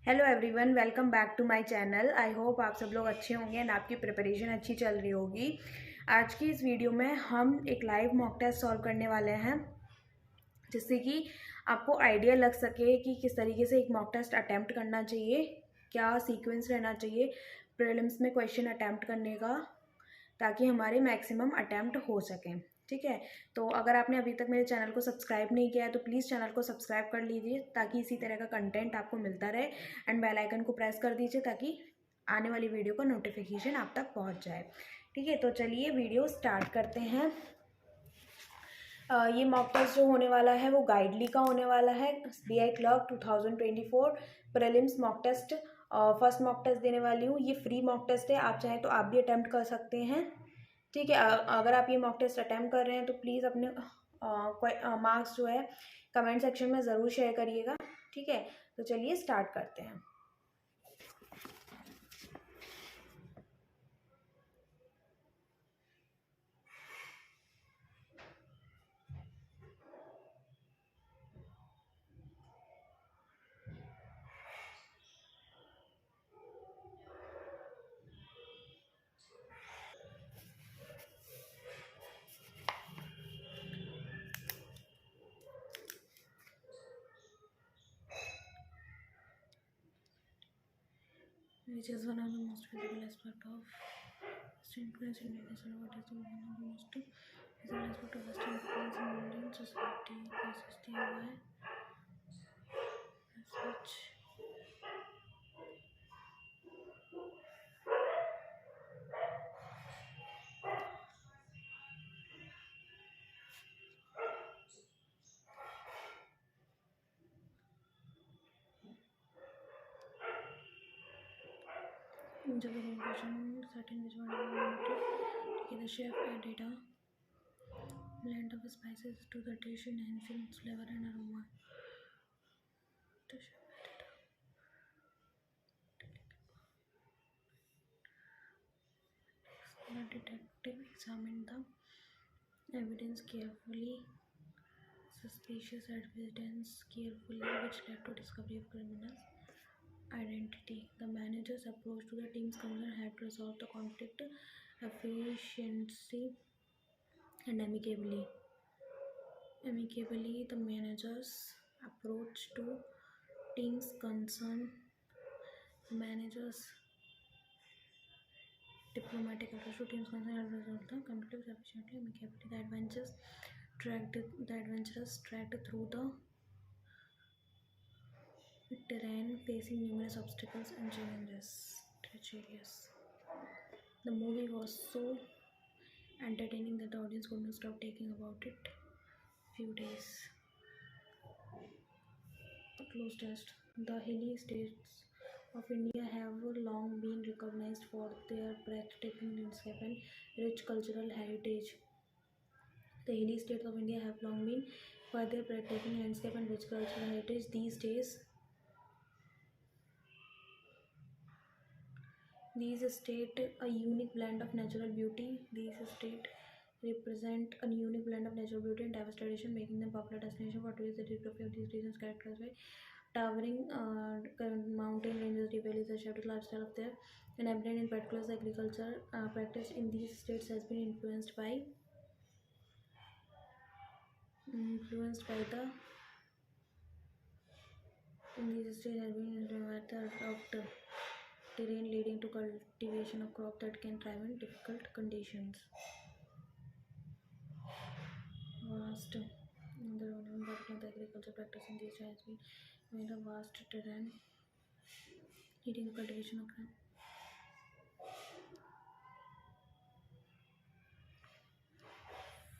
Hello everyone, welcome back to my channel. I hope आप सब लोग अच्छे होंगे एंड आपकी प्रिपरेशन अच्छी चल रही होगी। आज की इस वीडियो में हम एक लाइव मॉक टेस्ट सॉल्व करने वाले हैं, जिससे कि आपको आइडिया लग सके कि किस तरीके से एक मॉक टेस्ट अटैम्प्ट करना चाहिए, क्या सीक्वेंस रहना चाहिए प्रीलिम्स में क्वेश्चन अटैम्प्ट करने का, ताकि हमारे मैक्सिमम अटैम्प्ट हो सकें। ठीक है, तो अगर आपने अभी तक मेरे चैनल को सब्सक्राइब नहीं किया है तो प्लीज़ चैनल को सब्सक्राइब कर लीजिए, ताकि इसी तरह का कंटेंट आपको मिलता रहे। एंड बेल आइकन को प्रेस कर दीजिए ताकि आने वाली वीडियो का नोटिफिकेशन आप तक पहुंच जाए। ठीक है, तो चलिए वीडियो स्टार्ट करते हैं। ये मॉक टेस्ट जो होने वाला है वो गाइडली का होने वाला है। BI clerk 2024 prelims mock test, first mock test देने वाली हूँ। ये फ्री मॉक टेस्ट है, आप चाहें तो आप भी अटैम्प्ट कर सकते हैं। ठीक है, अगर आप ये मॉक टेस्ट अटैम्प्ट कर रहे हैं तो प्लीज़ अपने मार्क्स जो है कमेंट सेक्शन में ज़रूर शेयर करिएगा। ठीक है, तो चलिए स्टार्ट करते हैं। Which is one of the most visible aspect of Western influence in Indian society? What is one of the most visible aspect of Western influence in Indian society? PSSTY as such. जब communication certain which one okay, the chef add data blend of spices to the dish enhancing its flavor and aroma. The chef added the detective examined the evidence carefully, suspicious evidence carefully, which led to discovery of criminals identity. The manager's approach to the team's concern had resolved the conflict efficiently and amicably. The manager's approach to team's concern, manager's diplomatic approach to team's concern had resolved the conflict efficiently and amicably. The adventurers tracked through the terrain, facing numerous obstacles and challenges. Treacherous. The movie was so entertaining that the audience could not stop talking about it. Few days. A close test. The hilly states of India have long been recognized for their breathtaking landscape and rich cultural heritage. The hilly states of India have long been for their breathtaking landscape and rich cultural heritage. These state a unique blend of natural beauty. These state represent a unique blend of natural beauty and diverse tradition, making them popular destination for tourists. The geography of these regions characterized by towering mountain ranges, deep valleys, and sheltered lifestyle of their and abundant in particular agriculture practice in these states has been influenced by the in these states has been influenced by the rough terrain, leading to cultivation of crop that can thrive in difficult conditions. Vast the agriculture practice in these has been made a vast terrain, leading to cultivation of crop.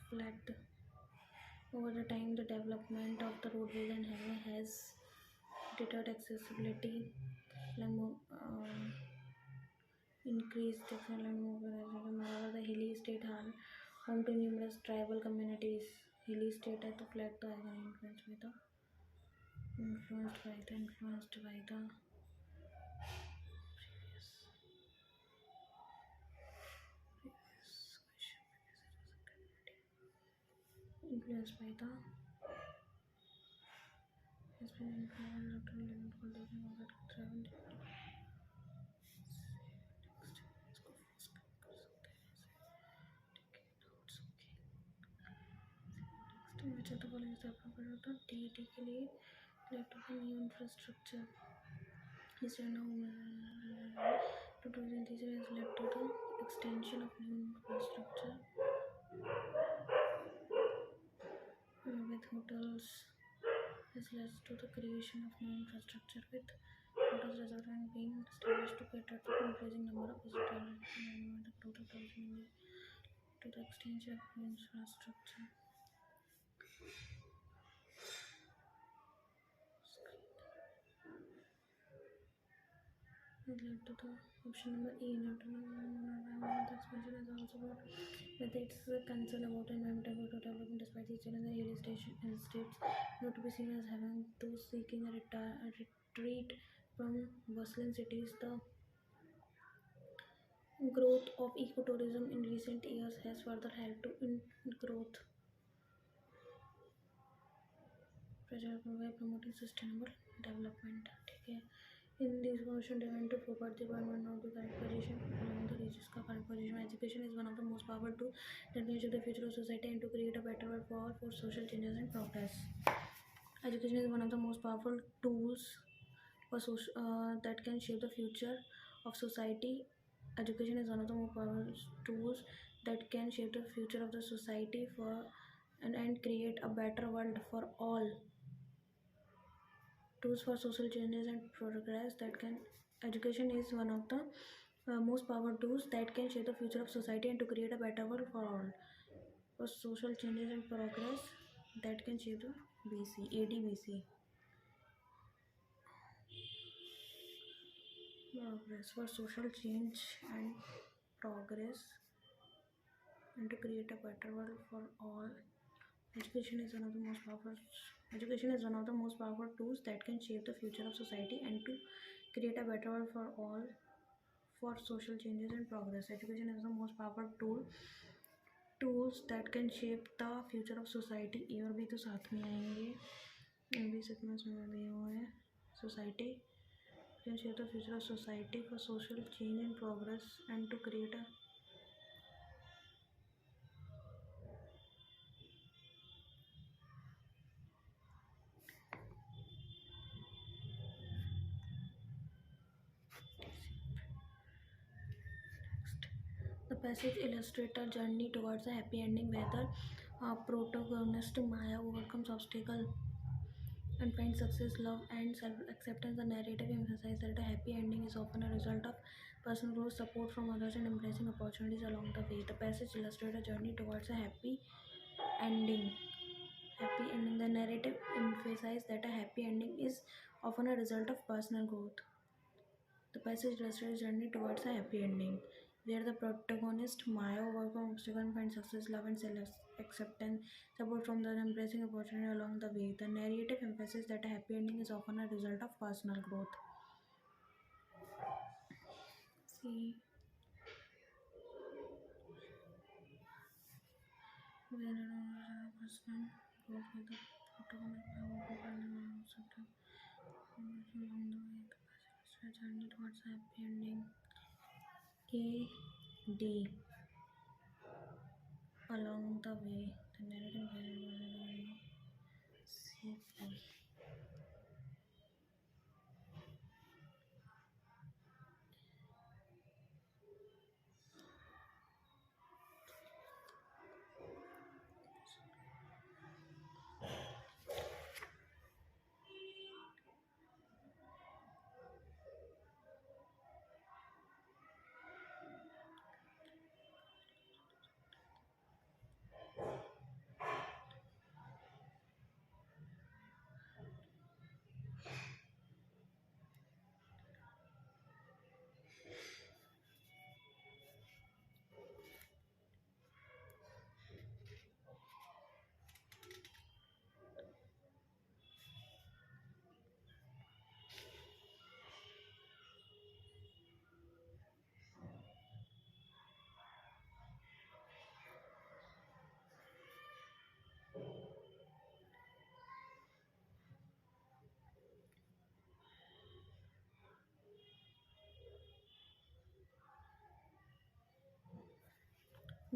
Flat. Over the time, the development of the roadways and highway has deterred accessibility, increased land mobilization. Moreover, the hilly state are home to numerous tribal communities. Hilly state at the flat the influenced by the previous influenced by the has been influenced स्थापना करा था TET के लिए laptop का new infrastructure is now 2023 has led to the extension of new infrastructure with hotels has led to the creation of new infrastructure with hotels restaurant being established to cater to increasing number of visitors and the total tourism to the extension of new infrastructure. It led to the option number E. The expansion is also brought with its concern about environmental development despite its in the hill states not to be seen as having to seeking a retreat from bustling cities. The growth of ecotourism in recent years has further helped to in growth pressure by promoting sustainable development. ठीक है. In this motion, they went to forward the one of the correct position along the regions का correct position. Education is one of the most powerful tools that can shape the future of society and to create a better world for social changes and progress. Education is one of the most powerful tools for that can shape the future of society. Education is one of the most powerful tools that can shape the future of the society and create a better world for all. Tools for social changes and progress that can education is one of the most powerful tools that can shape the future of society and to create a better world for all. For social changes and progress that can shape the ADBC. Progress for social change and progress and to create a better world for all. Education is one of the most powerful tools that can shape the future of society and to create a better world for all for social changes and progress. Education is the most powerful tools that can shape the future of society. ये और भी तो साथ में आएंगे. ये भी sequence में दिए हुए हैं. Society can shape the future of society for social change and progress and to create a The passage illustrates a journey towards a happy ending where the protagonist Maya overcomes obstacles and finds success, love, and self-acceptance. The narrative emphasizes that a happy ending is often a result of personal growth, support from others, and embracing opportunities along the way. The passage illustrates a journey towards a happy ending. The narrative emphasizes that a happy ending is often a result of personal growth. The passage illustrates a journey towards a happy ending, where the protagonist Maya overcomes obstacles and finds success, love, and self-acceptance, support from the embracing opportunity along the way. The narrative emphasizes that a happy ending is often a result of personal growth. See, when a person growth with the protagonist Maya overcomes obstacles along the way, the passage illustrates a journey towards a happy ending. A.D. Along the way, the narrative C.P.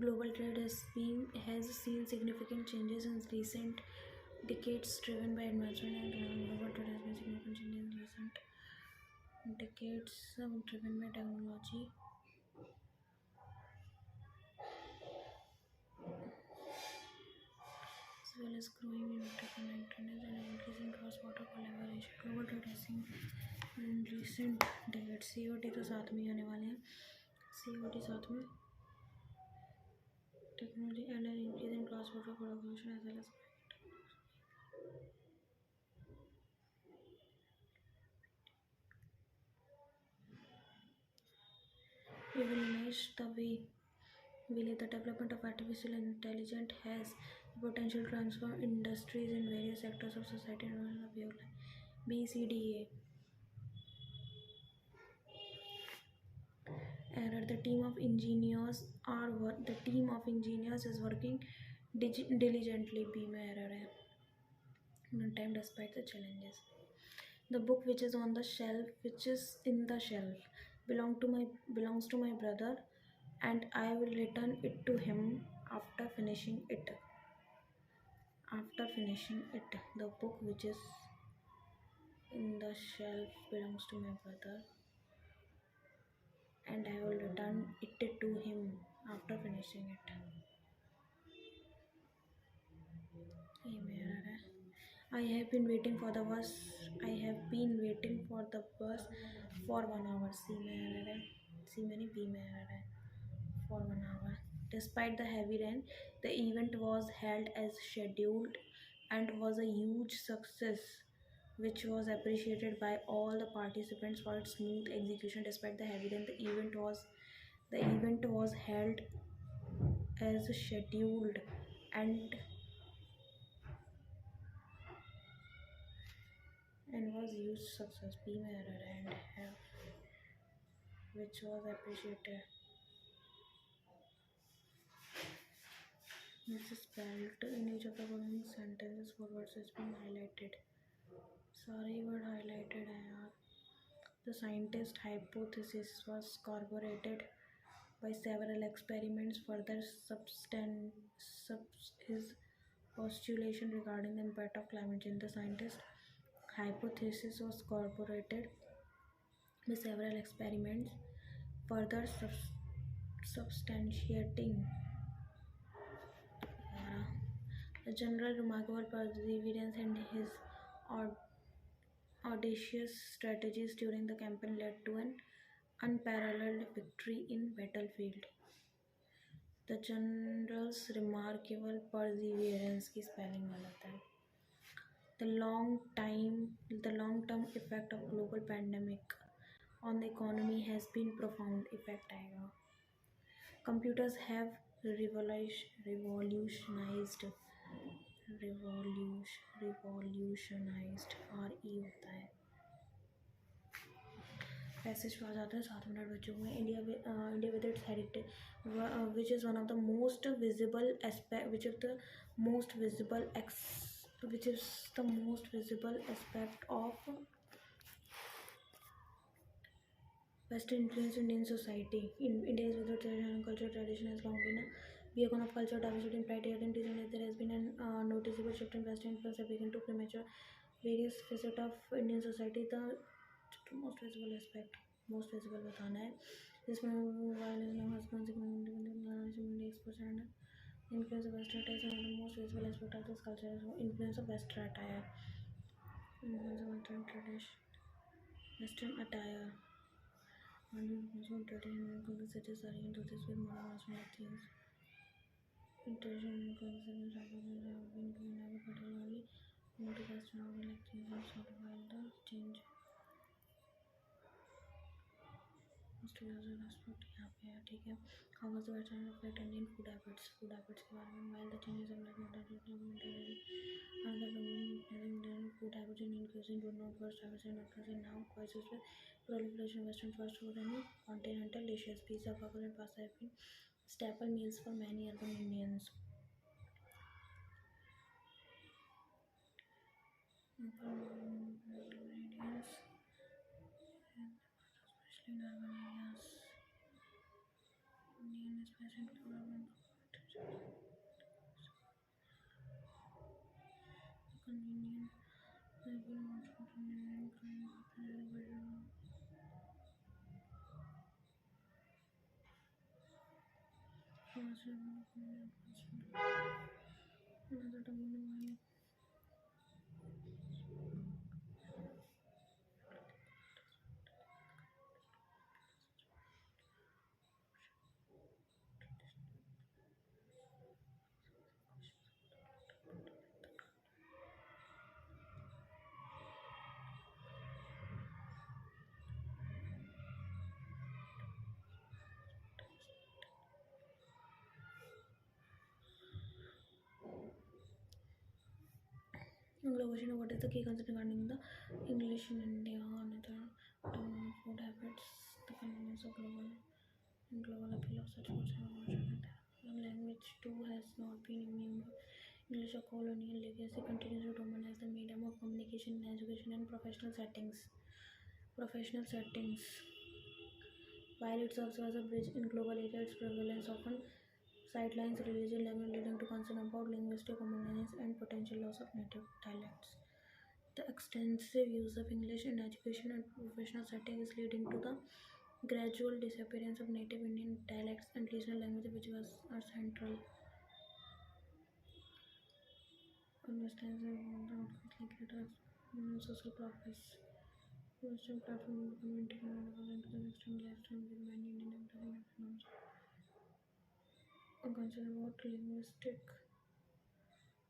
Global trade has seen significant changes in recent Decades driven by advancement and global trade has been significant change in recent decades, driven by technology as well as growing interconnectedness and increasing cross-border collaboration. Global trade has seen in recent decades. COT तो साथ में ही आने वाले हैं. COT साथ में technology and an increase in cross-border collaboration as well as revolutionize the way the development of artificial intelligence has the potential to transform industries in various sectors of society and of your life. BCDA error. The team of engineers is working diligently. B में error है. On time despite the challenges. The book which is in the shelf, belongs to my brother, and I will return it to him after finishing it. The book which is in the shelf belongs to my brother, and I will return it to him after finishing it. I have been waiting for the bus for 1 hour. C मैंने B में error है. For 1 hour. Despite the heavy rain, the event was held as scheduled and was a huge success, which was appreciated by all the participants for its smooth execution. Despite the heavy rain, the event was held as scheduled and was huge success. B में error है and have, which was appreciated. This is spelled in each of the following sentences. Forwards has been highlighted. सारे word highlighted हैं यार. The scientist hypothesis was corroborated by several experiments. Further his postulation regarding the impact of climate change. The scientist hypothesis was corroborated by several experiments, further substantiating the general remarkable perseverance and his audacious strategies during the campaign led to an unparalleled victory in battlefield. The general's remarkable perseverance की spelling गलत है. The long-term effect of global pandemic on the economy has been profound. Effect आएगा. Computers have revolutionized RE होता है. Passage पे आ जाते हैं. 7 minute बचे हुए. India with its heritage, which is one of the most visible aspect, which is the most visible aspect of Western influence in Indian society. India is with its cultural tradition has long been a beacon of culture, diversity, and pride. Yet in recent years, there has been a noticeable shift in Western influence that began to premature various facets of Indian society. The most visible बताना है. जिसमें violence now has consequently exposure and influence of Western attire. One of the most visible aspect of this culture is influence of Western attire. Western attire. Muslim tradition and cities are into this with modern Muslim themes. In tradition and conservation have been never particularly noted as surrounding like things of sort of while the change. Most of the aspect यहाँ पे है. ठीक है. How was the Western reflect Indian food habits के बारे में. While the changes of like modern another Indian food habits in Indian cuisine do not first have a not now coexist with proliferation of Western fast food and continental dishes. Pizza, burger, and pasta have been staple meals for many urban Indians. Especially in urban areas. Indian especially for urban convenient. I've been watching question: what is the key concept regarding the English in India? Another food habits, the convenience of global appeal of such foods. Language too has not been immune. English, a colonial legacy, continues to dominate the medium of communication in education and professional settings. While it serves as a bridge in global area, its prevalence often sidelines religion language, leading to concern about linguistic homogenities and potential loss of native dialects. The extensive use of English in education and professional settings is leading to the gradual disappearance of native Indian dialects and regional languages, which was a central understanding of social progress. Western platform of community and to the Western lifestyle with many Indian economies. A concern about linguistic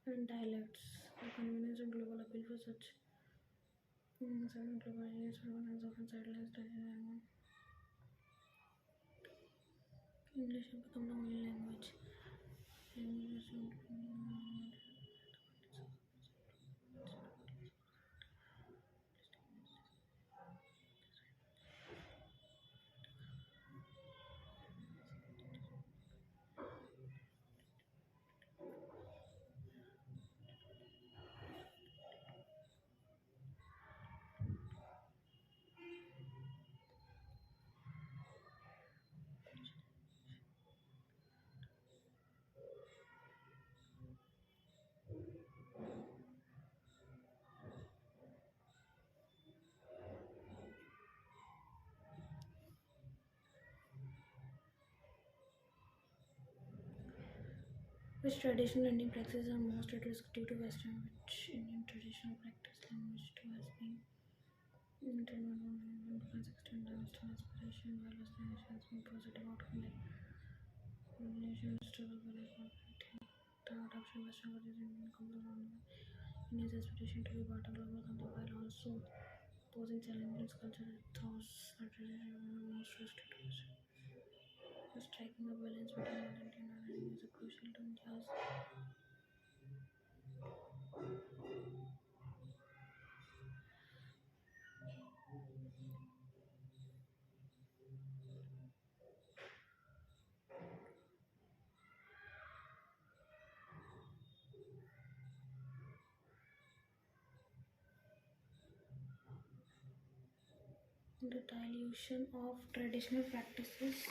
and dialects, the convenience and global appeal for such certain global areas has often silenced English has become the only language. Which traditional learning practices are most at risk due to Western, which Indian traditional practice language too has been because extend the Western aspiration while Western has been positive outcome like relation struggle with equality. The adoption of Western values in India's aspiration to be part of global concept while also posing challenges cultural ethos are most restricted. Striking a balance between identity and identity is a crucial to India's the dilution of traditional practices,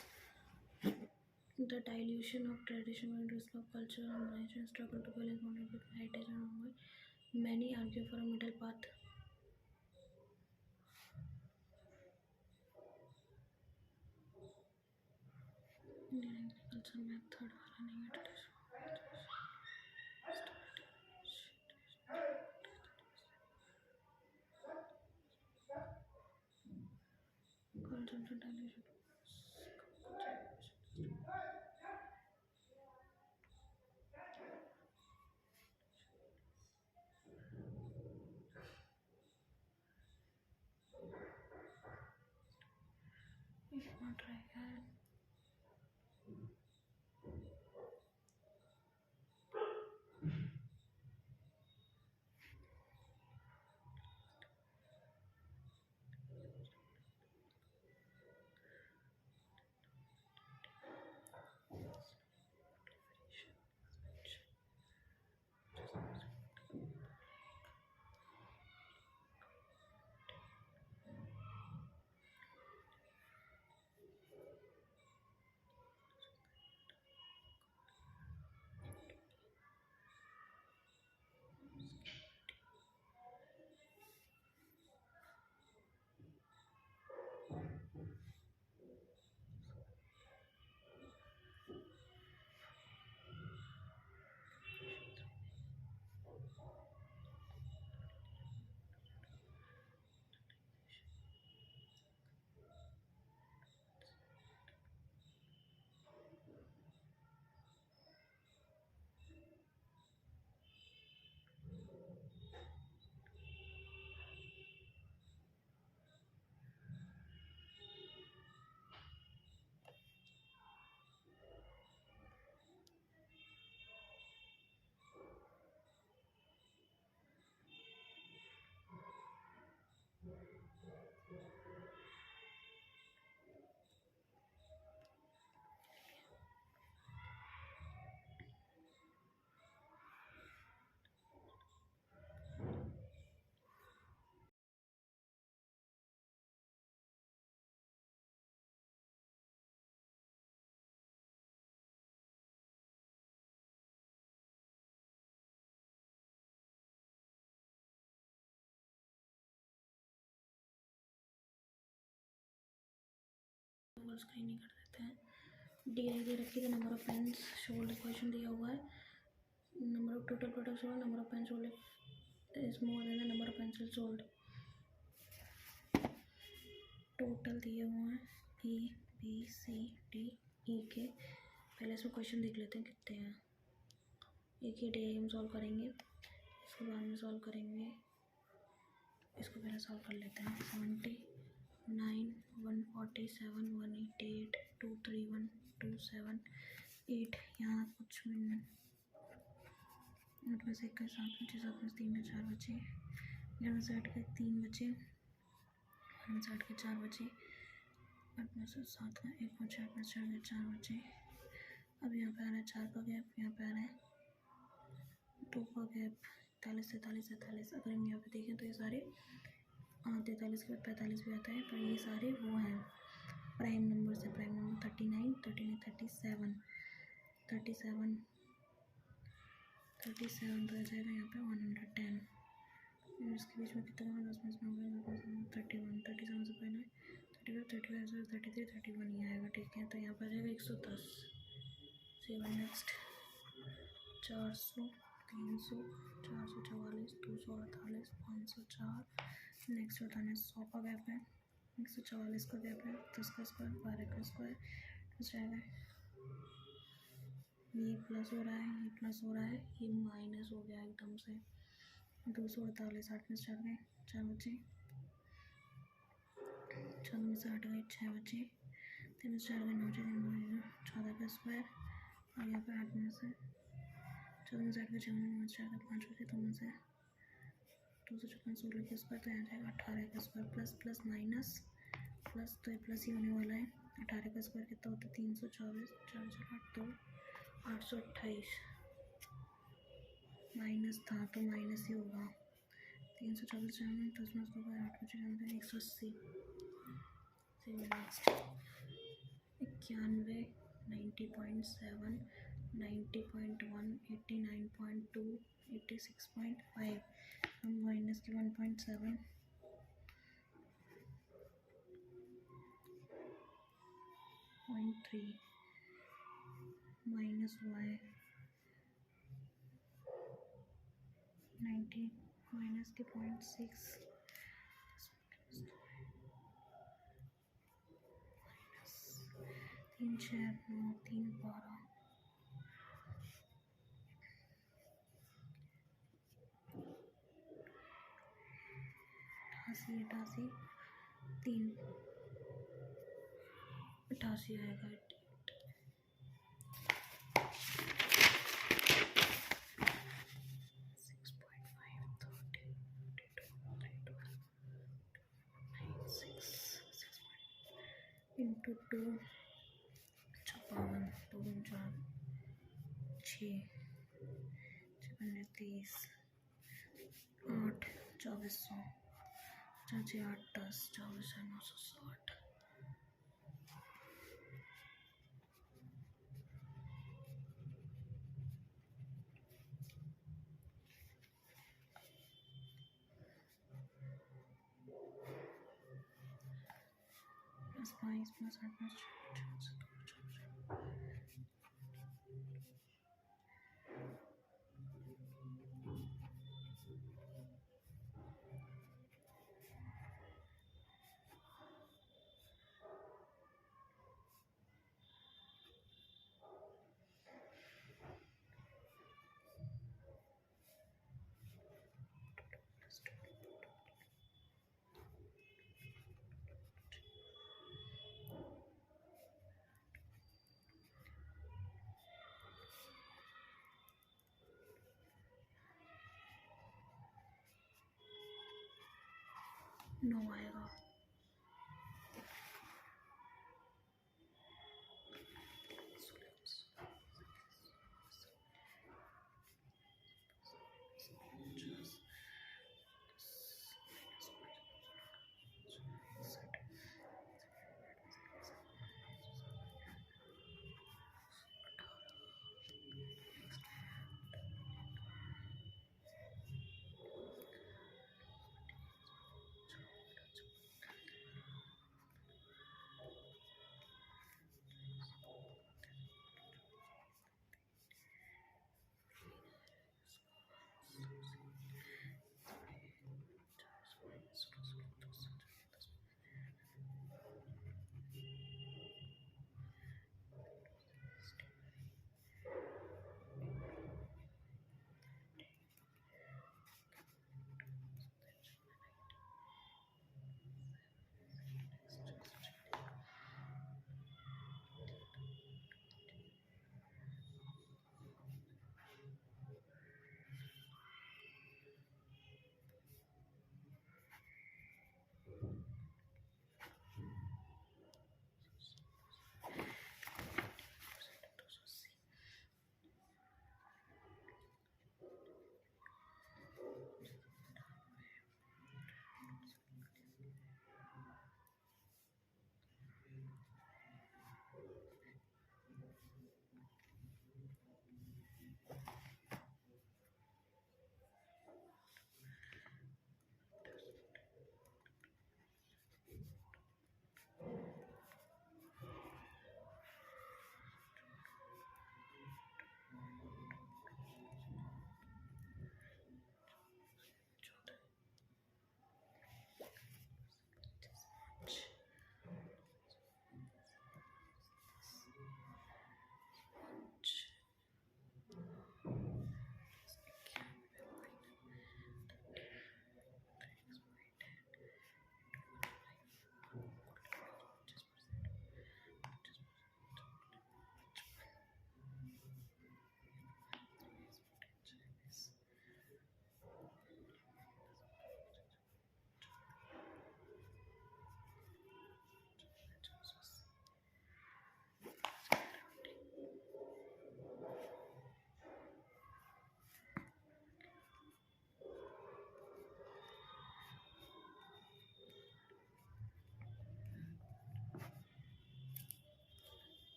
the dilution of tradition and risk of cultural harmonization struggle to balance modern with heritage and ongoing. Many argue for a middle path. Indian agriculture method are running at cultural dilution. If not try again. Full screen ही कर देते हैं। D I दे रखी है, number of pens sold question दिया हुआ है, नंबर ऑफ टोटल प्रोडक्ट्स और number of pen sold is more than the number of pencil sold. Total दिए हुए हैं E B C D E के। पहले इसमें क्वेश्चन देख लेते हैं कितने हैं। एक ही डे हम सॉल्व करेंगे, इसको बाद में सॉल्व करेंगे। इसको पहले सॉल्व कर लेते हैं। 79 147 188 231 278। यहाँ कुछ मिनट आठ में से इक्कीस, सात बचे, सात में से तीन में चार बचे, ग्यारह में से आठ के तीन बचे, आठ में से आठ के चार बचे, आठ में से सात का एक बचे, आठ में से चार के चार बचे। अब यहाँ पे आ रहा है चार का गैप, यहाँ पे आ रहा है दो का गैप, 43 43 43। अगर हम यहाँ पे देखें तो ये सारे 43 के बाद 45 भी आता है, पर ये सारे वो हैं प्राइम नंबर से। प्राइम नंबर 39 39 37 37 37 तो आ जाएगा यहाँ पे 110। इसके बीच में कितना होगा, 10 में से 31 37 से पहले 35 35 33 31 ही आएगा। ठीक है, तो यहाँ पर आ जाएगा 110। 7 नेक्स्ट 400 300 444 248 504। नेक्स्ट बताना है 100 का गैप है, 144 का गैप है, 10 का स्क्वायर 12 का स्क्वायर हो जाएगा। ये प्लस हो रहा है, ये प्लस हो रहा है, ये माइनस हो गया एकदम से। 248 8 में से 4 गए 4 बचे, 4 में से 8 गए 6 बचे, 3 में से 4 गए 9 बचे, 14 का स्क्वायर। और यहाँ पर 8 में से 14 में से 8 गए 6 में 9 में से 4 गए 5 बचे, 2 में से 256 16 का स्क्वायर, तो यहाँ जाएगा 18 का square. Plus plus minus plus, तो ये प्लस ही होने वाला है। 18 का स्क्वायर कितना होता है 324, 4 4 8 2 828। माइनस था तो माइनस ही होगा। 324 10 में 2 8 बचे 180। नेक्स्ट 91 90.7 90.1 89.2 86.5। हम माइनस की 1.7 0.3 माइनस हुआ है 90 माइनस के 0.6 माइनस 3 6 9 3 12 88 88 3 88 आएगा। 6 इंटू 2 56 2 4 6 30 8 2400 4 6 8 10 24 960। प्लस 22 प्लस 8 प्लस 9 आएगा।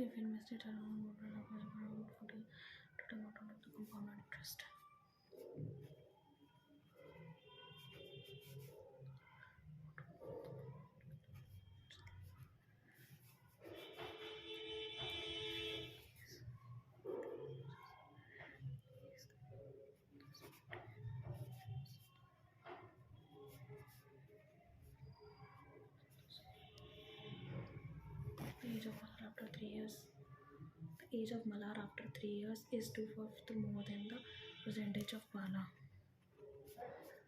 If invested around total amount of the compound interest. years. The age of Malar after 3 years is 2/5 more than the percentage of Bala.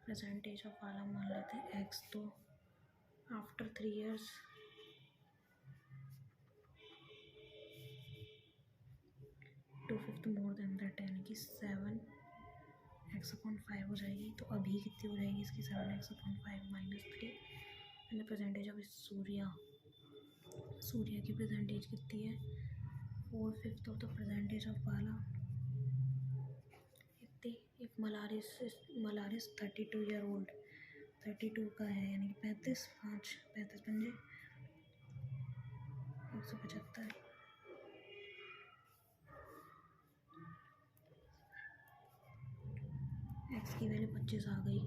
Percentage of Bala मान लेते हैं x, तो after 3 years 2/5 more than that, यानी कि 7x/5 हो जाएगी. तो अभी कितनी हो जाएगी इसकी? 7x/5 - 3. एंड परसेंटेज ऑफ सूर्य की परसेंटेज कितनी है? 4/5 of the percentage of Bala. इतनी. If Malar is 32 year old, 32 का है यानी कि 35 पंजे 175. एक्स की वैल्यू 25 आ गई.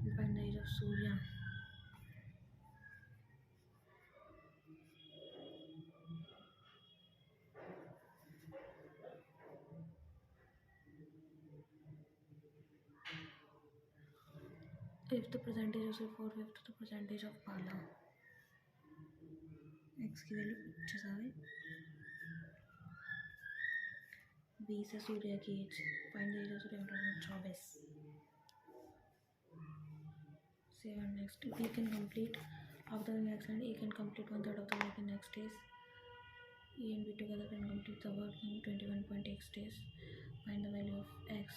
Percentage of Surya if the percentage of 4/5 the percentage of Bala. x की वैल्यू 25 आ गई. 20 है सूर्य की age. Find the age of Surya 24. 7 next. We can complete after the next line. A can complete 1/3 of the work in next days. E and B together can complete the work in 21.x days. Find the value of x.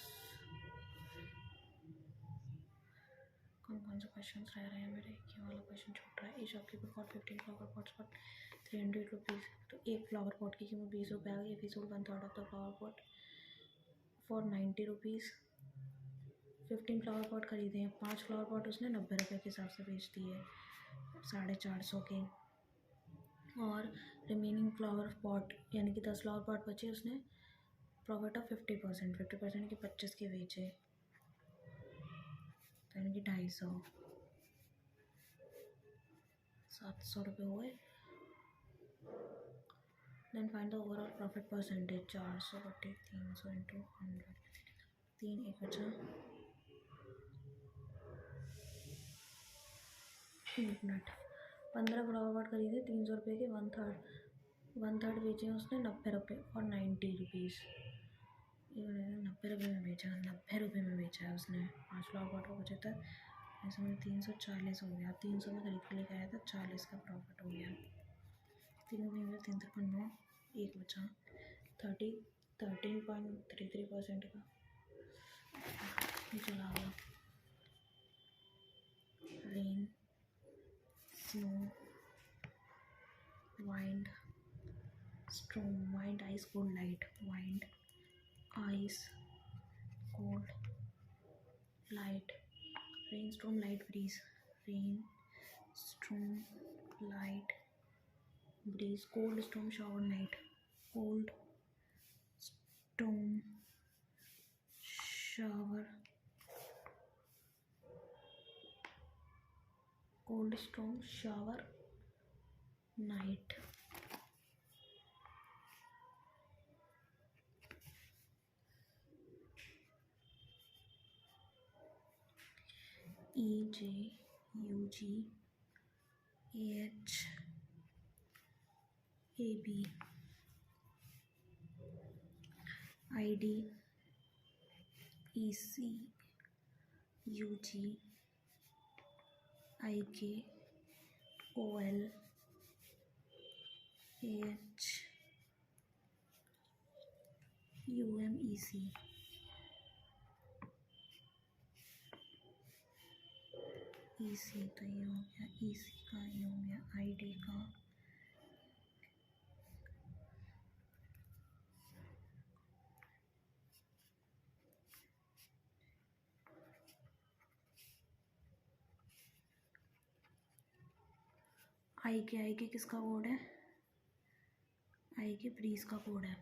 कौन से question रह रहे हैं मेरे? ये वाला question छूट रहा है. ए shopkeeper for 15 flower pots for 300 rupees. तो एक फ्लावर पॉट की कीमत 20 रुपये आ गई. If he sold 1/3 of the flower pot for 90 rupees. 15 flower pot खरीदे हैं. 5 फ्लावर पॉट उसने 90 रुपये के हिसाब से बेच दिए, 450 के. और रिमेनिंग फ्लावर पॉट यानी कि 10 फ्लावर पॉट बचे, उसने प्रॉफिट ऑफ 50% की 25 के बेचे, तो यानी कि 250. 700 रुपये हुए. Then find the overall profit percentage. 400 बटे 300 इंटू 100. 3 एक बचा. 1 मिनट. 15 फ्लावर पॉट खरीदे 300 रुपये के. 1/3 बेचे उसने 90 रुपये और 90 रुपीज़. 90 रुपये में बेचा. 90 रुपये में बेचा है उसने. 5 फ्लावर पॉट का बचा था. ऐसे में 340 हो गया. 300 में खरीद के लेके आया था. 40 का प्रॉफिट हो गया. 3 एक बचा. 13.33% का चला गया. Rain, snow, wind, storm. Wind, ice, cold, light. Wind, ice, cold, light. Rain, storm, light, breeze. Rain, storm, light, breeze. Cold storm, shower, night. Cold storm, shower, cold storm, shower, night. EJUG AH AB ID EC UG IK OL AH UMEC. EC तो ये हो गया. EC का ये हो गया. ID का आई के किसका कोड है? आई के ब्रीज का कोड है.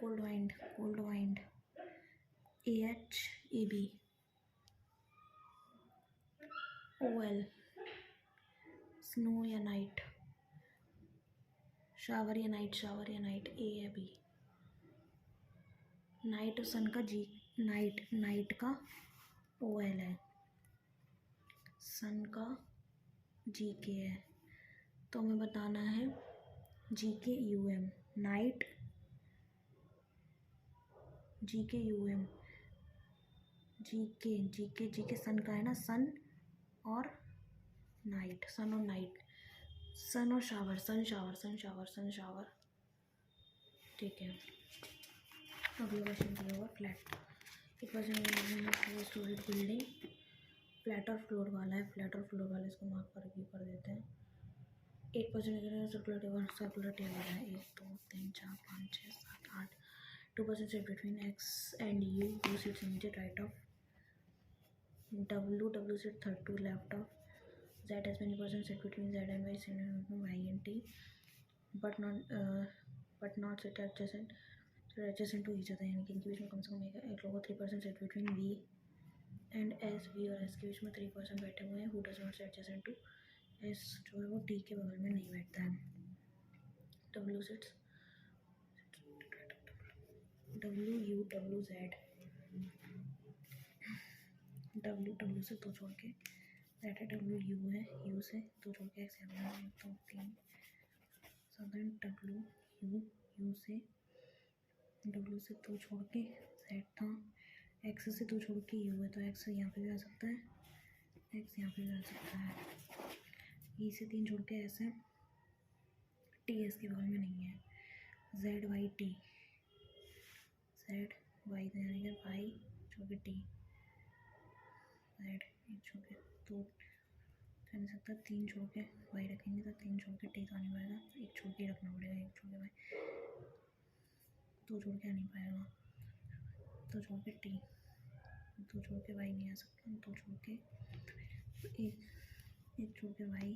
Cold wind AHAB OL snow या नाइट. शावर या नाइट AAB. नाइट और सन का जी. नाइट का OL है. सन का GK है. तो हमें बताना है GKUM नाइट, GKUM GK सन का है ना, सन और नाइट, सन और नाइट, सन और शावर, सन शावर। ठीक है, अगला क्वेश्चन दिया हुआ फ्लैट। एक क्वेश्चन स्टोरेज बिल्डिंग, फ्लैट और फ्लोर वाला है, फ्लैट और फ्लोर वाला इसको मार्क कर देते हैं। एक क्वेश्चन सर्कुलर टेबल है, 1 2 3 4 5 6 7 8। 2% set between x and u sits immediate right of w sit third to left of z has many percent set between z and y, y and t, but not sit adjacent to each other, यानी कि इनके बीच में कम से कम एक लोगों 3% set between v and s, v और s के बीच में 3% बैठे हुए हैं। who does not sit adjacent to s, जो है वो t के बगल में नहीं बैठता है। w sits w u w z, w से 2 छोड़ के z है, w u है, u से 2 छोड़ के x है, 1 2 3 7 w u से 2 छोड़ के z था, x से 2 छोड़ के u है, तो x यहाँ पे भी आ सकता है, x यहाँ पे भी आ सकता है। e से 3 छोड़ के s है, t s के बगल में नहीं है। z y t, z y यानी कि y छोड़ के t, z एक छोड़ के 2 कर नहीं सकता, 3 छोड़ के y रखेंगे तो 3 छोड़ के t तो आ नहीं पाएगा, 1 छोड़ के रखना पड़ेगा, 1 छोड़ के y, 2 छोड़ के आ नहीं पाएगा, 2 छोड़ के t, 2 छोड़ के y नहीं आ सकता, 2 छोड़ के 1 छोड़ के y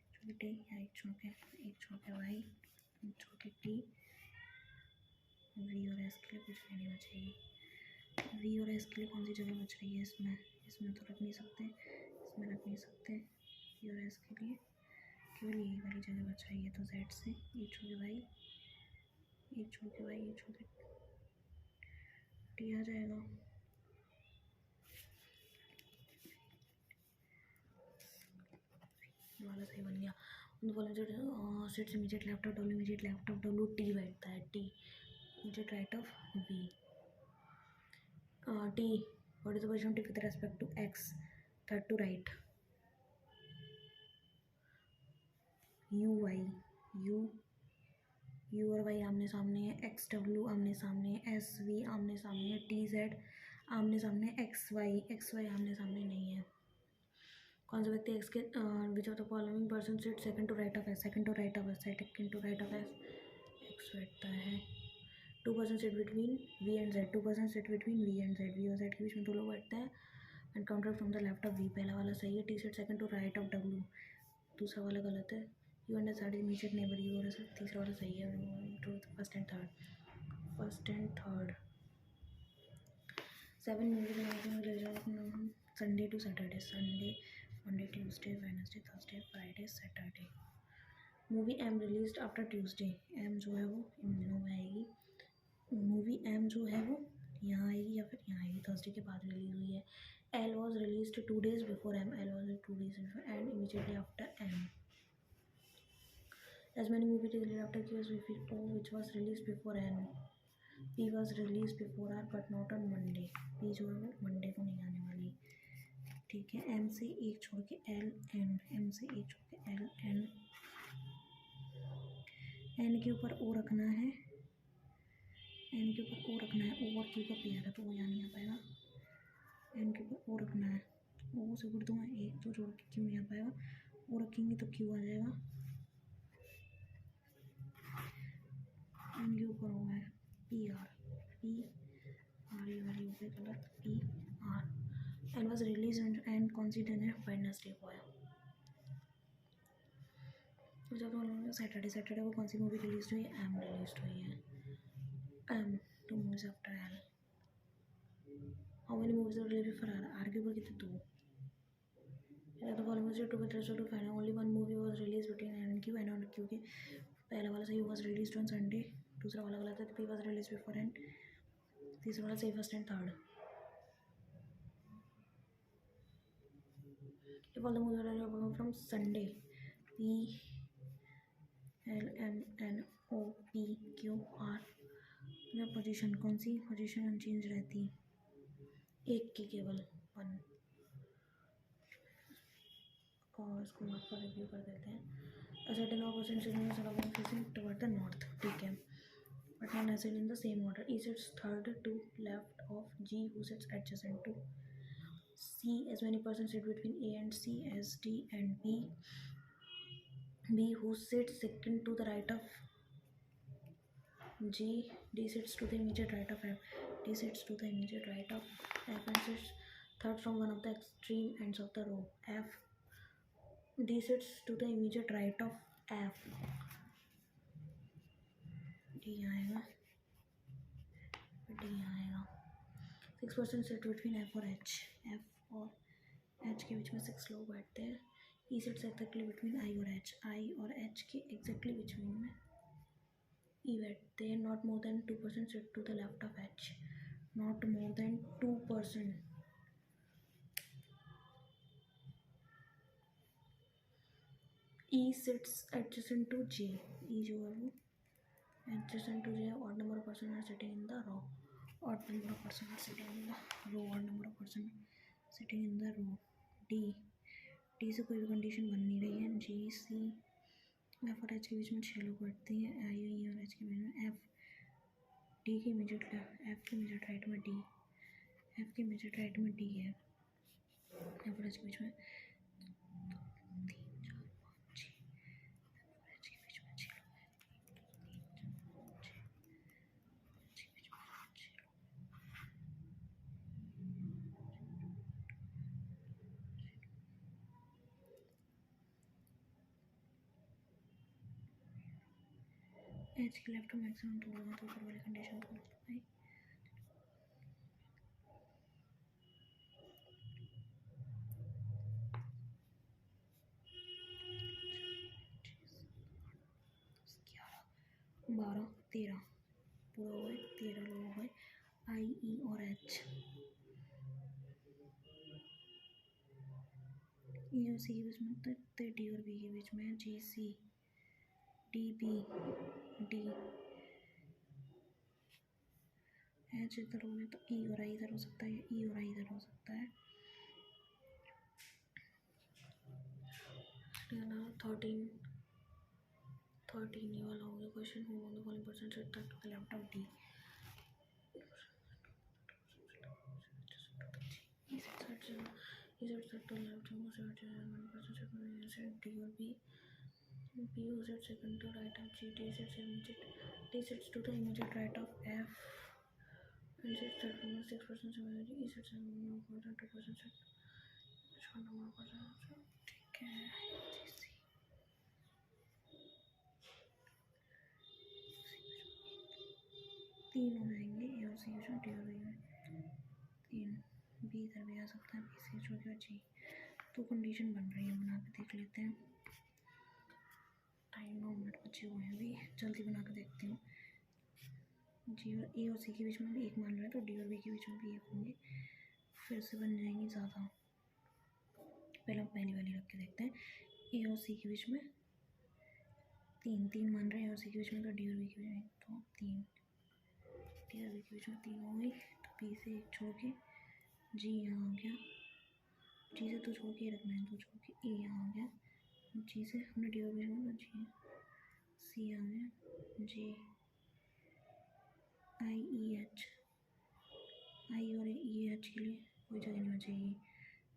छोड़ के t, या 1 छोड़ के y 1 छोड़ के t। v और s के लिए कुछ नहीं बचेगी। v और s के लिए कौन सी जगह बच रही है इसमें तो रख नहीं सकते, इसमें रख नहीं सकते। v और s के लिए केवल यही वाली जगह बच रही है, तो z से 1 छोड़ के y 1 छोड़ के y 1 छोड़ के t आ जाएगा। वाला सही बन गया। Sits immediate left of w, immediate left of w t बैठता है, t immediate right of v। t what is the position t with respect to x, third to right. u और y आमने सामने है, x w आमने सामने है, s v आमने सामने है, t z आमने सामने है, x y आमने सामने नहीं है। कौन सा व्यक्ति x के which of the following person sit second to right of s, second to right of s, second to right of s, x बैठता है। 2% sit between v and z, 2% sit between v and z, v और z के बीच में 2 लोग बैठते हैं। And counter from the left of v, पहला वाला सही है। t sit second to right of w, दूसरा वाला गलत है। u and z immediate neighbour, u और z तीसरा वाला सही है। First and third 7 Sunday to Saturday, Sunday Monday Tuesday Wednesday Thursday Friday Saturday. Movie M released after Tuesday, M जो है वो इन दिनों में आएगी। मूवी एम जो है वो यहाँ आएगी या फिर यहाँ आएगी, थर्सडे के बाद रिलीज हुई है। L was released 2 days before M, L was 2 days before and immediately after M. As many movies released after Q as O, which was released before N. P was released before R but not on Monday. P जो है वो Monday को नहीं आने वाली, ठीक है। M से 1 छोड़ के L N, M से 1 छोड़ के L N, N के ऊपर O रखना है, N के ऊपर O रखना है। O और Q का पेयर है तो वो यहाँ नहीं आ पाएगा। N के ऊपर O रखना है, O से गुड़ दूँगा 1 तो जोड़ के Q नहीं आ पाएगा, O रखेंगे तो Q आ जाएगा। N के ऊपर O है P R, ये वाली हो गई गलत, P R। N was released and कौन सी दिन है, वेडनेसडे को है। तो जब हम सैटरडे को कौन सी मूवी रिलीज हुई है, एम रिलीज हुई है। M 2 movies after L। How many movies are release for R के ऊपर कितने 2। तो फॉलोइंग से 2 with respect to final only 1 movie was release between N and Q, N और क्यू के पहला वाला सही वाज रिलीज्ड ऑन संडे, दूसरा वाला गलत है। P was release before N, तीसरा वाला सही first and third. If all the movies are from Sunday, P LMNOPQR। Position कौन सी पोजीशन अनचेंज रहती, एक की केवल 1। और इसको मार्क पर रिव्यू कर देते हैं। A certain opposition signals are facing toward the north, ठीक है, but not necessarily in the same order. E sits third to left of G, who sits adjacent to C. As many persons sit between A and C as D and B. B, who sits second to the right of G. D sits to the immediate right of F. D sits to the immediate right of F and sits third from one of the extreme ends of the row F. D sits to the immediate right of F. D आएगा, D आएगा। 6% sit between F और H। F और H के बीच में 6 लोग बैठते हैं। E sits exactly between I और H। I और H के एक्जैक्टली बिटवीन में E बैठते हैं। Not more than 2% sit to the left of H। Not more than 2%। E sits adjacent to J। E जो है वो adjacent to J। odd number of person are sitting in the row। odd number of person are sitting in the row। odd number of person sitting in the row। D से कोई भी condition बन नहीं रही है। G, C, F और H के बीच में 6 लोग बैठते हैं। I, E और H के बीच में F। D के इमीडिएट लेफ्ट, F के इमीडिएट राइट में D। F के इमीडिएट राइट में D है। F और H के बीच में 3, 4, 5, 6। F और H के बीच में 6 लोग हैं। 3, 4, 5, 6। H के बीच में 6 लोग। H के लेफ्ट में मैक्सिमम 2 लोग हैं, तो ऊपर वाली कंडीशन को भाई बारह 13 पूरा हो गए। 13 लोग हो गए। I, E और H। E और C के बीच में तो D और B के बीच में है। G, C, D, B, D। H इधर हो गया तो E और I इधर हो सकता है, E और I इधर हो सकता है। 13 ये वाला हो गया question. Who on the following person sit to the left of D। E sits to the left of D or B। B who sits second to right of G। D sits to the immediate right of F and sits third from 6% similarly। E sits more than 2% sit number of person, ठीक है। तीन हो जाएंगे ए और सी में, D और B में 3। B इधर भी आ सकता है, बी सी जो कि जी। तो कंडीशन बन रही है, बना के देख लेते हैं। टाइम 9 मिनट बचे हुए हैं, अभी जल्दी बना के देखती हूँ। जी और ए और सी के बीच में एक मान रहे हैं, तो डी और बी के बीच में भी एक होंगे, फिर से बन जाएंगी ज़्यादा। पहले हम पहली वाली रख के देखते हैं। ए और सी के बीच में 3 मान रहे हैं, ए और सी के बीच में, तो डी और बी के बीच में तो 3। डी और बी के बीच में 3 हो गई, तो बी से एक छोड़ के जी यहाँ आ गया। जी से तो छोड़ के रखना है, तो छोड़ के ए यहाँ आ गया। जी से हमने डी और बी में जी सी आ गया। जी आई ई एच, आई और ई एच के लिए कोई जगह नहीं बचेगी।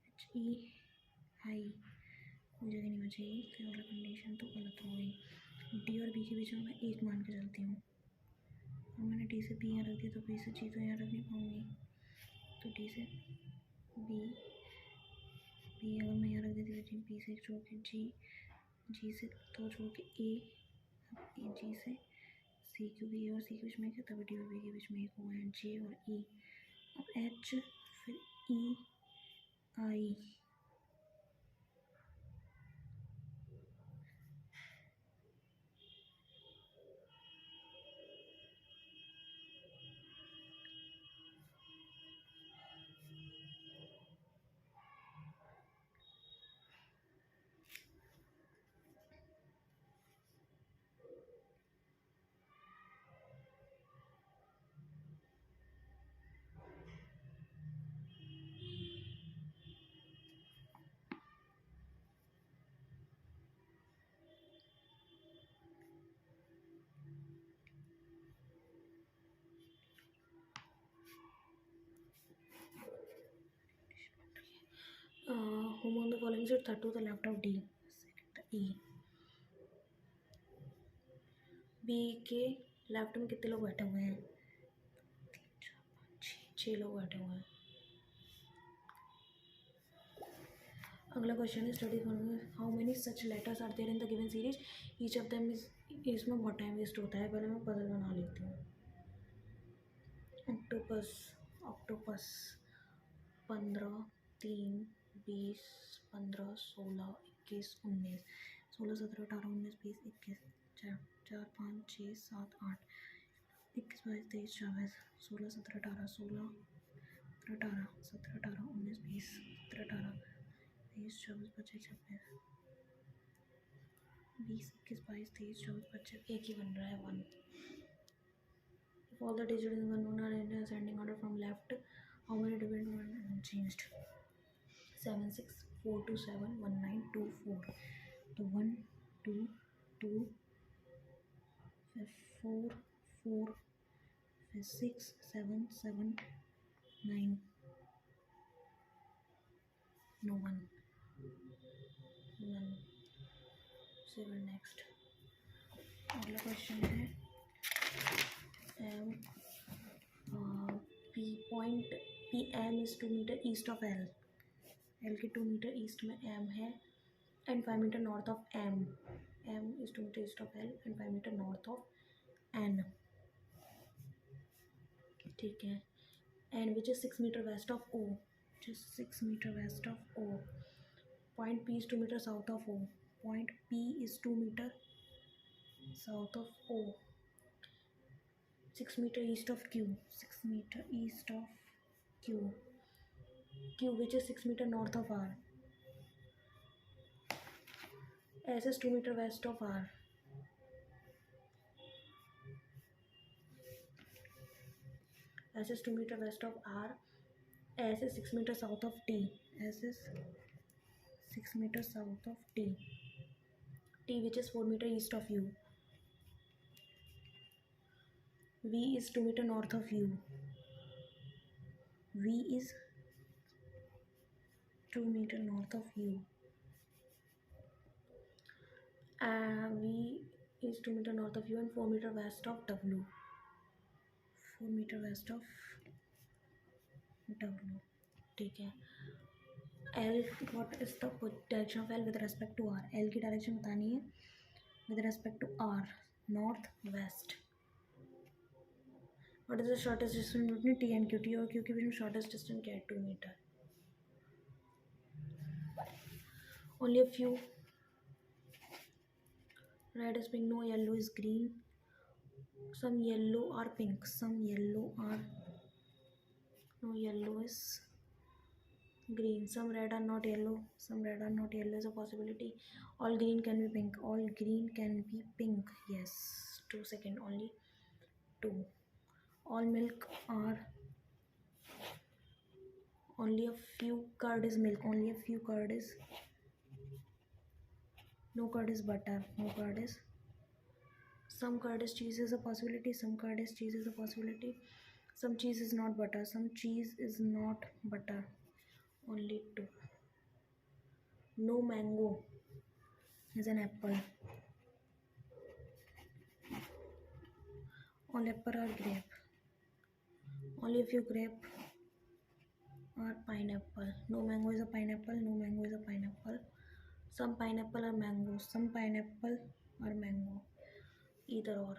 एच ई आई कोई जगह नहीं बचेगी, तो वाला कंडीशन तो गलत हो गई। डी और बी के बीच में मैं एक मान के चलती हूँ। और मैंने डी से बी यहाँ रख दिया, तो बी से जी तो यहाँ रख नहीं पाऊँगी, तो डी से बी अगर मैं यहाँ रख देती तो बी से छोड़ के जी से तो छोड़ के ए जी से सी, क्योंकि ए और सी के बीच में क्या, तभी डी और बी के बीच में एक हुआ है। जे और ई, अब एच फिर E I, the following is to the left of D, E. B के लेफ्ट में कितने लोग बैठे हुए हैं? 6 लोग बैठे हुए हैं। अगला क्वेश्चन है study how many such letters are there in the given series, each of them is, इसमें बहुत टाइम वेस्ट होता है, पहले मैं पजल बना लेती हूँ। ऑक्टोपस, ऑक्टोपस 15, 3, 20, 15, 16, 21, 19, 16, 17, 18, 19, 20, 21, 4, 5, 6, 7, 8, 21, 22, 23, 24, 16, 17, 18, 16, 18, 17, 18, 19, 20, 17, 18, 23, 24, 25, 26, 20, 21, 22, 23, 24, 25, एक ही बन रहा है 1। All the digits in one are in ascending order from left. How many different one changed? 7, 6, 4, 2, 7, 1, 9, 2, 4. So 1, 2, 2, 4, 4, 6, 7, 7, 9. No 1. 1. So next. अगला क्वेश्चन है P point PM is 2 meter east of L. L के 2 meter east में M है and 5 meter north of M. M is 2 meter east of L and 5 meter north of N. ठीक है. And which is 6 meter west of O. Which is 6 meter west of O. Point P is 2 meter south of O. Point P is 2 meter south of O. 6 meter east of Q. 6 meter east of Q. Q which is 6 meter north of R. S is 2 meter west of R. S is 2 meter west of R. S is 6 meter south of T. S is 6 meter south of T. T which is 4 meter east of U. V is 2 meter north of U. V is 2 meter north of U. V is 2 meter north of U and 4 meter west of W. 4 meter west of W. ठीक है. L, what is the direction of L with respect to R? L की direction बतानी है with respect to R. North west. What is the shortest distance between T and Q? T और Q के बीच में shortest distance क्या है? 2 meter. Only a few. Red is pink. No yellow is green. Some yellow are pink. Some yellow are. No yellow is green. Some red are not yellow. Some red are not yellow is a possibility. All green can be pink. All green can be pink. Yes. 2 seconds. Only 2. All milk are. Only a few curd is milk. Only a few curd is. No curd is butter. No curd is. Some curd is cheese is a possibility. Some curd is cheese is a possibility. Some cheese is not butter. Some cheese is not butter. Only 2. No mango is an apple. All apple are grape. Only a few grape are pineapple. No mango is a pineapple. No mango is a pineapple. Some pineapple are mango. Some pineapple are mango. Either or.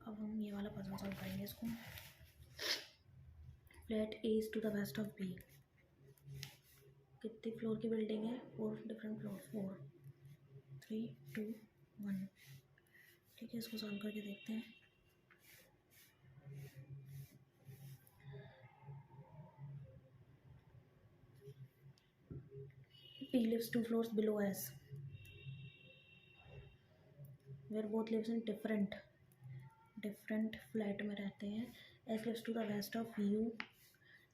अब हम ये वाला puzzle solve करेंगे इसको. Flat A is to the west of B. कितनी floor की building है? 4 different floor. 4, 3, 2, 1. ठीक है, इसको सॉल्व करके देखते हैं. P lives 2 floors below S, where both lives in different flat में रहते हैं. S lives to the west of U.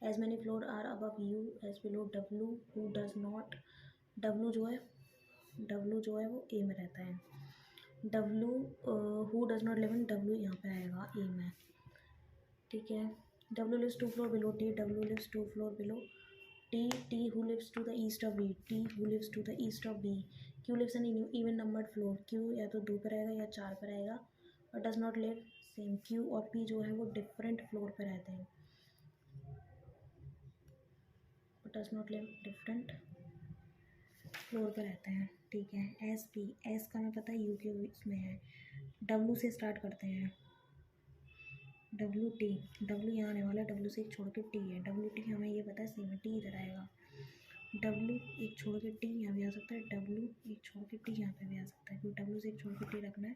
As many floors are above U as below W. Who does not. W जो है वो A में रहता है. W who does not live in W यहाँ पे आएगा A में. ठीक है. W lives 2 floor below T. W lives 2 floor below T. T who lives to the east of B. T who lives to the east of B. Q lives an even numbered floor. Q या तो 2 पर आएगा या 4 पर आएगा और does not live same. Q और P जो है वो डिफरेंट फ्लोर पर रहते हैं. Does not live different floor पर रहते हैं. ठीक है. S P. एस का हमें पता है यू के इसमें है. डब्ल्यू से स्टार्ट करते हैं. W T. डब्ल्यू यहाँ आने वाला है. डब्ल्यू से एक छोड़ के टी है. डब्ल्यू टी हमें ये पता है सेम है. टी इधर आएगा. डब्ल्यू एक छोड़ के टी यहाँ भी आ सकता है. डब्ल्यू एक छोड़ के टी यहाँ पे भी आ सकता है क्योंकि डब्ल्यू से एक छोड़ के टी रखना है.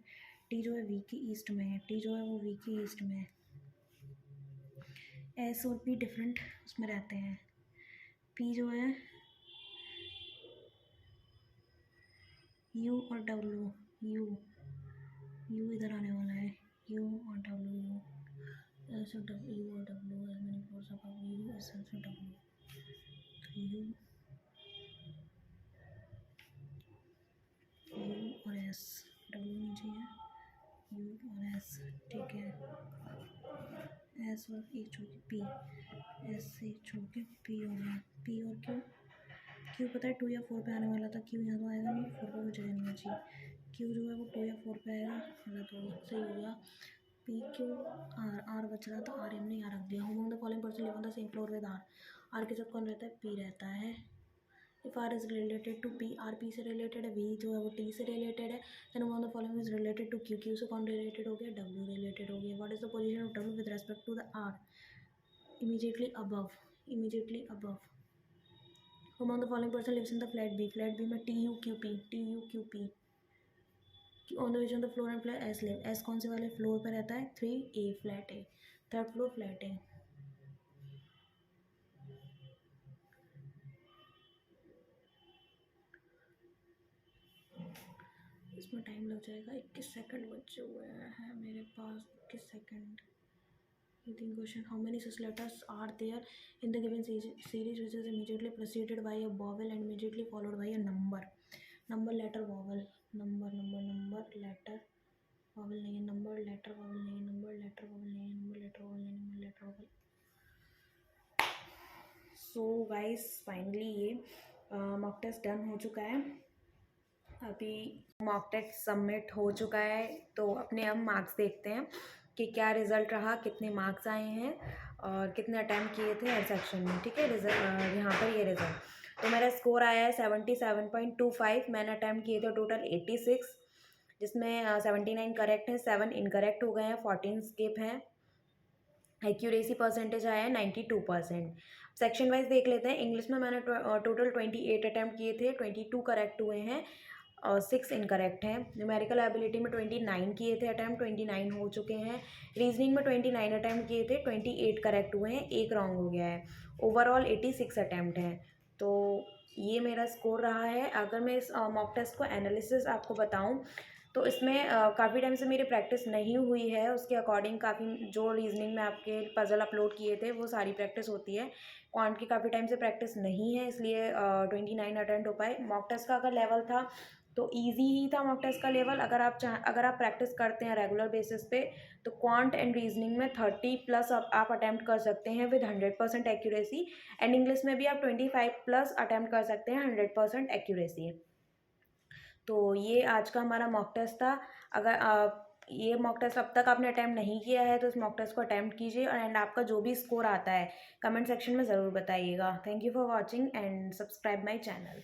टी जो है वी की ईस्ट में है. टी जो है वो वी की ईस्ट में है. एस और पी डिफरेंट उसमें रहते हैं. पी जो है यू और डब्ल्यू. यू इधर आने वाला है. यू और डब्ल्यू. ऐसे यू और W as many floors above U S also W. U और एस. डब्ल्यू नीचे है. यू और एस. ठीक है. एस और एक छोड़ के पी. एस से एक छोड़ के पी हो गया. पी और क्यू. क्यू पता है 2 या 4 पे आने वाला था. क्यू यहाँ तो आएगा नहीं. 4 पे वो जगह नहीं चाहिए. क्यू जो है वो 2 या 4 पे आएगा. गलत होगा. सही हो गया. P Q R. आर बच रहा था. आर हमने यहाँ रख दिया. Whom the following person live on the same floor with R. R के साथ कौन रहता है? पी रहता है. If R is related to P. R P से रिलेटेड है. वी जो है वो टी से रिलेटेड है. Then whom the following is related to Q. Q से कौन रिलेटेड हो गया? डब्ल्यू रिलेटेड हो गया. What is the position of W with respect to the R? Immediately above. Immediately above. Whom among the following person lives in the flat B? Flat B में T U Q P. T U Q P. On the which on the floor and flat S live. S कौन से वाले floor पर रहता है? 3A flat A. Third floor flat A. इसमें time लग जाएगा. 21 सेकंड बचे हुए हैं मेरे पास. 21 second. Reading question. How many such letters are there in the given series which is immediately preceded by a vowel and immediately followed by a number? Number, letter, vowel. Number, letter, vowel नहीं है. Number, letter, vowel नहीं है. Number, letter, vowel नहीं है. Number, letter, vowel नहीं है. Number, letter, vowel. So guys, finally ये mock test done हो चुका है. अभी मॉक टेस्ट सबमिट हो चुका है. तो अपने अब मार्क्स देखते हैं कि क्या रिज़ल्ट रहा, कितने मार्क्स आए हैं और कितने अटैम्प्ट किए थे हर सेक्शन में. ठीक है. रिजल्ट यहाँ पर ये रिज़ल्ट. तो मेरा स्कोर आया है 77.25. मैंने अटैम्प्ट किए थे टोटल 86, जिसमें 79 करेक्ट हैं, 7 इनकरेक्ट हो गए हैं, 14 स्किप हैं. एक्यूरेसी परसेंटेज आया है 92%. सेक्शन वाइज देख लेते हैं. इंग्लिश में मैंने टोटल 28 अटैम्प्ट किए थे, 22 करेक्ट हुए हैं और 6 इनकरेक्ट हैं. न्यूमेरिकल एबिलिटी में 29 किए थे अटैम्प्ट, 29 हो चुके हैं. रीजनिंग में 29 अटैम्प्ट किए थे, 28 करेक्ट हुए हैं, एक रॉन्ग हो गया है. ओवरऑल 86 अटैम्प्ट हैं. तो ये मेरा स्कोर रहा है. अगर मैं इस मॉक टेस्ट को एनालिसिस आपको बताऊं तो इसमें काफ़ी टाइम से मेरी प्रैक्टिस नहीं हुई है. उसके अकॉर्डिंग काफ़ी जो रीजनिंग में आपके पज़ल अपलोड किए थे वो सारी प्रैक्टिस होती है. क्वांट की काफ़ी टाइम से प्रैक्टिस नहीं है, इसलिए 29 अटेम्प्ट हो पाए. मॉक टेस्ट का अगर लेवल था तो इजी ही था मॉक टेस्ट का लेवल. अगर आप प्रैक्टिस करते हैं रेगुलर बेसिस पे तो क्वांट एंड रीजनिंग में 30+ आप अटैम्प्ट कर सकते हैं विद 100% एक्यूरेसी. एंड इंग्लिश में भी आप 25+ अटैम्प्ट कर सकते हैं 100% एक्यूरेसी. तो ये आज का हमारा मॉक टेस्ट था. अगर ये मॉक टेस्ट अब तक आपने अटैम्प्ट नहीं किया है तो इस मॉक टेस्ट को अटैम्प्ट कीजिए एंड आपका जो भी स्कोर आता है कमेंट सेक्शन में ज़रूर बताइएगा. Thank you for watching and subscribe my channel.